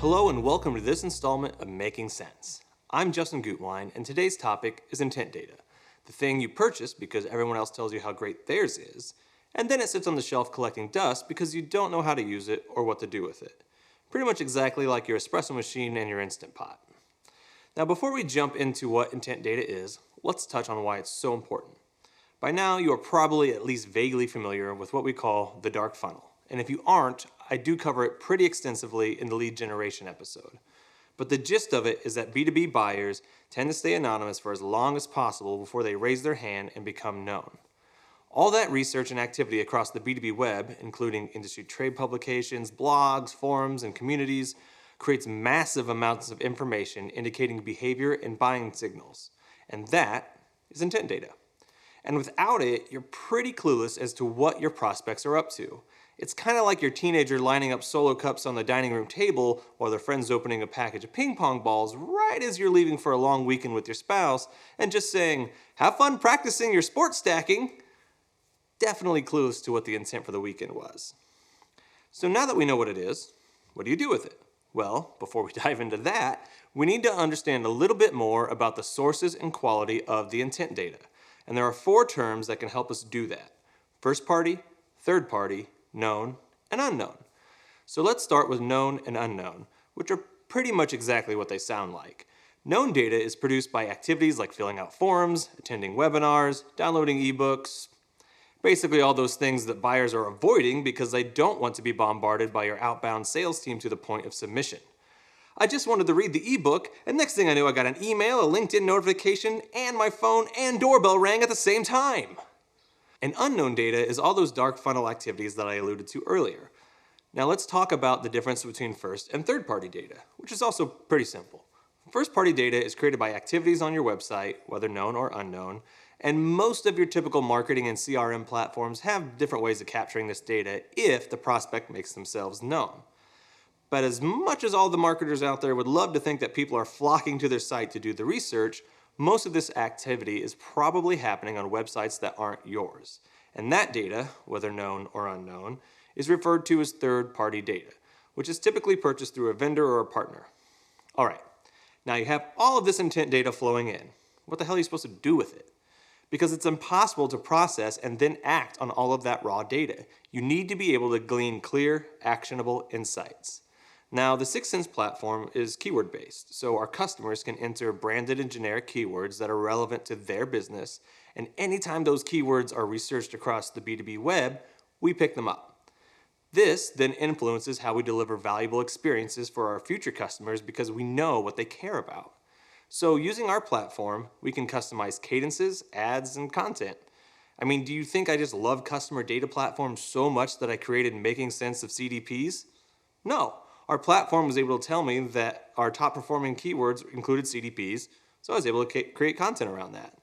Hello and welcome to this installment of Making Sense. I'm Justin Gutwein, and today's topic is intent data, the thing you purchase because everyone else tells you how great theirs is, and then it sits on the shelf collecting dust because you don't know how to use it or what to do with it. Pretty much exactly like your espresso machine and your Instant Pot. Now before we jump into what intent data is, let's touch on why it's so important. By now you are probably at least vaguely familiar with what we call the dark funnel. And if you aren't, I do cover it pretty extensively in the lead generation episode. But the gist of it is that B2B buyers tend to stay anonymous for as long as possible before they raise their hand and become known. All that research and activity across the B2B web, including industry trade publications, blogs, forums, and communities, creates massive amounts of information indicating behavior and buying signals. And that is intent data. And without it, you're pretty clueless as to what your prospects are up to. It's kind of like your teenager lining up solo cups on the dining room table while their friend's opening a package of ping pong balls right as you're leaving for a long weekend with your spouse and just saying, "Have fun practicing your sports stacking." Definitely clueless to what the intent for the weekend was. So now that we know what it is, what do you do with it? Well, before we dive into that, we need to understand a little bit more about the sources and quality of the intent data. And there are 4 terms that can help us do that: first party, third party, known, and unknown. So let's start with known and unknown, which are pretty much exactly what they sound like. Known data is produced by activities like filling out forms, attending webinars, downloading ebooks, basically all those things that buyers are avoiding because they don't want to be bombarded by your outbound sales team to the point of submission. I just wanted to read the ebook, and next thing I knew I got an email, a LinkedIn notification, and my phone and doorbell rang at the same time. And unknown data is all those dark funnel activities that I alluded to earlier. Now let's talk about the difference between first and third party data, which is also pretty simple. First party data is created by activities on your website, whether known or unknown, and most of your typical marketing and CRM platforms have different ways of capturing this data if the prospect makes themselves known. But as much as all the marketers out there would love to think that people are flocking to their site to do the research, most of this activity is probably happening on websites that aren't yours. And that data, whether known or unknown, is referred to as third-party data, which is typically purchased through a vendor or a partner. All right, now you have all of this intent data flowing in. What the hell are you supposed to do with it? Because it's impossible to process and then act on all of that raw data. You need to be able to glean clear, actionable insights. Now, the 6 Sense platform is keyword-based, so our customers can enter branded and generic keywords that are relevant to their business, and anytime those keywords are researched across the B2B web, we pick them up. This then influences how we deliver valuable experiences for our future customers because we know what they care about. So using our platform, we can customize cadences, ads, and content. I mean, do you think I just love customer data platforms so much that I created Making Sense of CDPs? No. Our platform was able to tell me that our top performing keywords included CDPs, so I was able to create content around that.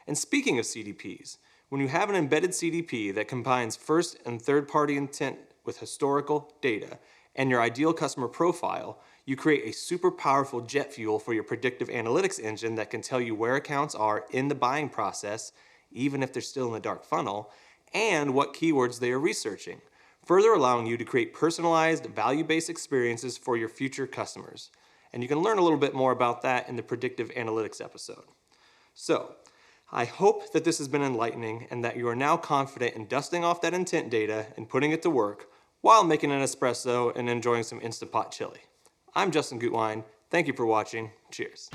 And speaking of CDPs, when you have an embedded CDP that combines first and third party intent with historical data and your ideal customer profile, you create a super powerful jet fuel for your predictive analytics engine that can tell you where accounts are in the buying process, even if they're still in the dark funnel, and what keywords they are researching, further allowing you to create personalized, value-based experiences for your future customers. And you can learn a little bit more about that in the predictive analytics episode. So, I hope that this has been enlightening and that you are now confident in dusting off that intent data and putting it to work while making an espresso and enjoying some Instant Pot chili. I'm Justin Gutwein. Thank you for watching. Cheers.